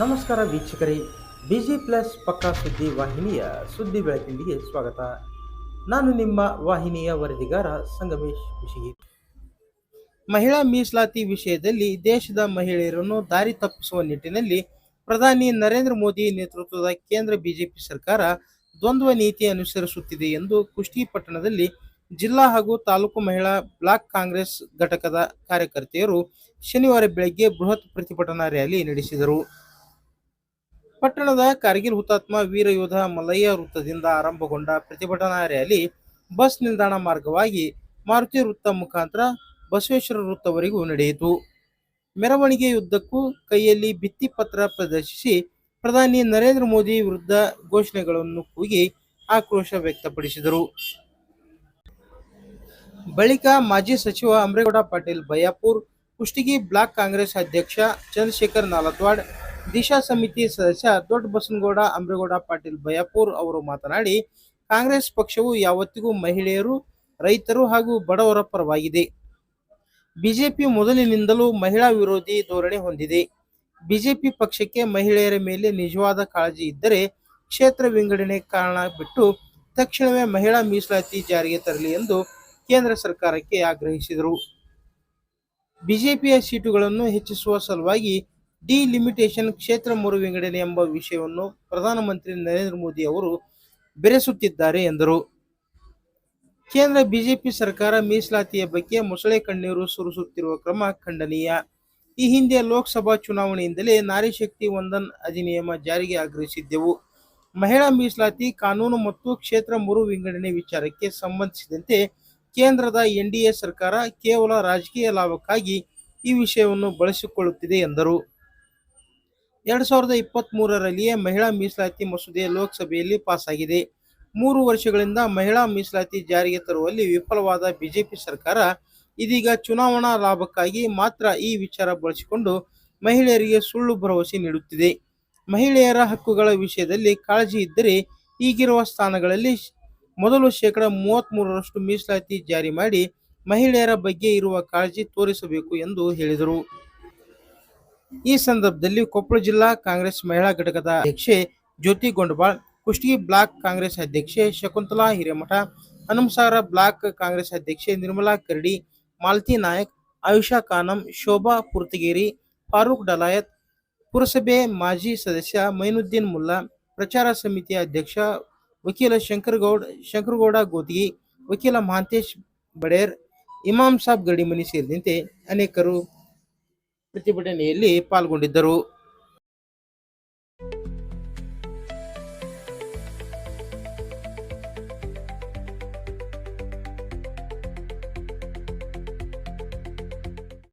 ನಮಸ್ಕಾರ ವೀಕ್ಷಕರೇ, busy plus ಪಕ್ಕಾ ಸುದ್ದಿ ವಾಹಿನಿಯ ಸುದ್ದಿ ಬೆಳಕಿಂಡಿಗೆ ಸ್ವಾಗತ. ನಾನು ನಿಮ್ಮ ವಾಹಿನಿಯ ವರದಿಗಾರ ಸಂಗಮೇಶ್ ಕುಶಿಗಿ. ಮಹಿಳಾ ಮೀಸಲಾತಿ ವಿಷಯದಲ್ಲಿ ದೇಶದ ಮಹಿಳೆಯರನ್ನು ದಾರಿ ತಪ್ಪಿಸುವ ನಿಟ್ಟಿನಲ್ಲಿ ಪ್ರಧಾನಿ ನರೇಂದ್ರ ಮೋದಿ ನೇತೃತ್ವದ ಕೇಂದ್ರ ಬಿಜೆಪಿ ಸರ್ಕಾರ ದ್ವಂದ್ವ ನೀತಿ ಅನುಸರಿಸುತ್ತಿದೆ ಎಂದು ಕುಷ್ಟಗಿ ಪಟ್ಟಣದಲ್ಲಿ ಜಿಲ್ಲಾ ಹಾಗೂ ತಾಲೂಕು ಮಹಿಳಾ ಬ್ಲಾಕ್ ಕಾಂಗ್ರೆಸ್ ಘಟಕದ ಕಾರ್ಯಕರ್ತೆಯರು ಶನಿವಾರ ಬೆಳಗ್ಗೆ ಬೃಹತ್ ಪ್ರತಿಭಟನಾ ರ್ಯಾಲಿ ನಡೆಸಿದರು. ಪಟ್ಟಣದ ಕಾರ್ಗಿಲ್ ಹುತಾತ್ಮ ವೀರ ಯೋಧ ಮಲ್ಲಯ್ಯ ವೃತ್ತದಿಂದ ಆರಂಭಗೊಂಡ ಪ್ರತಿಭಟನಾ ರ್ಯಾಲಿ ಬಸ್ ನಿಲ್ದಾಣ ಮಾರ್ಗವಾಗಿ ಮಾರುತಿ ವೃತ್ತ ಮುಖಾಂತರ ಬಸವೇಶ್ವರ ವೃತ್ತವರೆಗೂ ನಡೆಯಿತು. ಮೆರವಣಿಗೆಯುದ್ದಕ್ಕೂ ಕೈಯಲ್ಲಿ ಭಿತ್ತಿ ಪತ್ರ ಪ್ರದರ್ಶಿಸಿ ಪ್ರಧಾನಿ ನರೇಂದ್ರ ಮೋದಿ ವಿರುದ್ಧ ಘೋಷಣೆಗಳನ್ನು ಕೂಗಿ ಆಕ್ರೋಶ ವ್ಯಕ್ತಪಡಿಸಿದರು. ಬಳಿಕ ಮಾಜಿ ಸಚಿವ ಅಮ್ರೇಗೌಡ ಪಾಟೀಲ್ ಬಯ್ಯಾಪುರ್, ಕುಷ್ಟಗಿ ಬ್ಲಾಕ್ ಕಾಂಗ್ರೆಸ್ ಅಧ್ಯಕ್ಷ ಚಂದ್ರಶೇಖರ್ ನಾಲತ್ವಾಡ್, ದಿಶಾ ಸಮಿತಿ ಸದಸ್ಯ ದೊಡ್ಡ ಬಸನಗೌಡ ಅಮ್ರೇಗೌಡ ಪಾಟೀಲ್ ಬಯ್ಯಾಪುರ್ ಅವರು ಮಾತನಾಡಿ, ಕಾಂಗ್ರೆಸ್ ಪಕ್ಷವು ಯಾವತ್ತಿಗೂ ಮಹಿಳೆಯರು, ರೈತರು ಹಾಗೂ ಬಡವರ ಪರವಾಗಿದೆ. ಬಿಜೆಪಿ ಮೊದಲಿನಿಂದಲೂ ಮಹಿಳಾ ವಿರೋಧಿ ಧೋರಣೆ ಹೊಂದಿದೆ. ಬಿಜೆಪಿ ಪಕ್ಷಕ್ಕೆ ಮಹಿಳೆಯರ ಮೇಲೆ ನಿಜವಾದ ಕಾಳಜಿ ಇದ್ದರೆ ಕ್ಷೇತ್ರ ವಿಂಗಡಣೆ ಕಾರಣ ಬಿಟ್ಟು ತಕ್ಷಣವೇ ಮಹಿಳಾ ಮೀಸಲಾತಿ ಜಾರಿಗೆ ತರಲಿ ಎಂದು ಕೇಂದ್ರ ಸರ್ಕಾರಕ್ಕೆ ಆಗ್ರಹಿಸಿದರು. ಬಿಜೆಪಿಯ ಸೀಟುಗಳನ್ನು ಹೆಚ್ಚಿಸುವ ಸಲುವಾಗಿ ಡಿಲಿಮಿಟೇಷನ್, ಕ್ಷೇತ್ರ ಮರು ವಿಂಗಡಣೆ ಎಂಬ ವಿಷಯವನ್ನು ಪ್ರಧಾನಮಂತ್ರಿ ನರೇಂದ್ರ ಮೋದಿ ಅವರು ಬೆರೆಸುತ್ತಿದ್ದಾರೆ ಎಂದರು. ಕೇಂದ್ರ ಬಿಜೆಪಿ ಸರ್ಕಾರ ಮೀಸಲಾತಿಯ ಬಗ್ಗೆ ಮೊಸಳೆ ಕಣ್ಣೀರು ಸುರಿಸುತ್ತಿರುವ ಕ್ರಮ ಖಂಡನೀಯ. ಈ ಹಿಂದೆ ಲೋಕಸಭಾ ಚುನಾವಣೆಯಿಂದಲೇ ನಾರಿ ಶಕ್ತಿ ವಂದನ್ ಅಧಿನಿಯಮ ಜಾರಿಗೆ ಆಗ್ರಹಿಸಿದ್ದೆವು. ಮಹಿಳಾ ಮೀಸಲಾತಿ ಕಾನೂನು ಮತ್ತು ಕ್ಷೇತ್ರ ಮರು ವಿಂಗಡಣೆ ವಿಚಾರಕ್ಕೆ ಸಂಬಂಧಿಸಿದಂತೆ ಕೇಂದ್ರದ ಎನ್ಡಿಎ ಸರ್ಕಾರ ಕೇವಲ ರಾಜಕೀಯ ಲಾಭಕ್ಕಾಗಿ ಈ ವಿಷಯವನ್ನು ಬಳಸಿಕೊಳ್ಳುತ್ತಿದೆ ಎಂದರು. 2023ರಲ್ಲಿಯೇ ಮಹಿಳಾ ಮೀಸಲಾತಿ ಮಸೂದೆ ಲೋಕಸಭೆಯಲ್ಲಿ ಪಾಸಾಗಿದೆ. 3 ವರ್ಷಗಳಿಂದ ಮಹಿಳಾ ಮೀಸಲಾತಿ ಜಾರಿಗೆ ತರುವಲ್ಲಿ ವಿಫಲವಾದ ಬಿಜೆಪಿ ಸರ್ಕಾರ ಇದೀಗ ಚುನಾವಣಾ ಲಾಭಕ್ಕಾಗಿ ಮಾತ್ರ ಈ ವಿಚಾರ ಬಳಸಿಕೊಂಡು ಮಹಿಳೆಯರಿಗೆ ಸುಳ್ಳು ಭರವಸೆ ನೀಡುತ್ತಿದೆ. ಮಹಿಳೆಯರ ಹಕ್ಕುಗಳ ವಿಷಯದಲ್ಲಿ ಕಾಳಜಿ ಇದ್ದರೆ ಈಗಿರುವ ಸ್ಥಾನಗಳಲ್ಲಿ ಮೊದಲು 33% ಮೀಸಲಾತಿ ಜಾರಿ ಮಾಡಿ ಮಹಿಳೆಯರ ಬಗ್ಗೆ ಇರುವ ಕಾಳಜಿ ತೋರಿಸಬೇಕು ಎಂದು ಹೇಳಿದರು. ಈ ಸಂದರ್ಭದಲ್ಲಿ ಕೊಪ್ಪಳ ಜಿಲ್ಲಾ ಕಾಂಗ್ರೆಸ್ ಮಹಿಳಾ ಘಟಕದ ಅಧ್ಯಕ್ಷೆ ಜ್ಯೋತಿ ಗೊಂಡಬಾಳ್, ಕುಷ್ಟಗಿ ಬ್ಲಾಕ್ ಕಾಂಗ್ರೆಸ್ ಅಧ್ಯಕ್ಷೆ ಶಕುಂತಲಾ ಹಿರೇಮಠ, ಹನುಮಸಾಗರ ಬ್ಲಾಕ್ ಕಾಂಗ್ರೆಸ್ ಅಧ್ಯಕ್ಷೆ ನಿರ್ಮಲಾ ಕರಡಿ, ಮಾಲತಿ ನಾಯಕ್, ಆಯುಷಾ ಖಾನಂ, ಶೋಭಾ ಪುರ್ತಗೇರಿ, ಫಾರೂಕ್ ಡಲಾಯತ್, ಪುರಸಭೆ ಮಾಜಿ ಸದಸ್ಯ ಮೈನುದ್ದೀನ್ ಮುಲ್ಲಾ, ಪ್ರಚಾರ ಸಮಿತಿಯ ಅಧ್ಯಕ್ಷ ವಕೀಲ ಶಂಕರಗೌಡ ಗೋತಿಗಿ, ವಕೀಲ ಮಹಾಂತೇಶ್ ಬಡೇರ್, ಇಮಾಮ್ ಸಾಬ್ ಗಡಿಮನಿ ಸೇರಿದಂತೆ ಅನೇಕರು ಪ್ರತಿಭಟನೆಯಲ್ಲಿ ಪಾಲ್ಗೊಂಡಿದ್ದರು.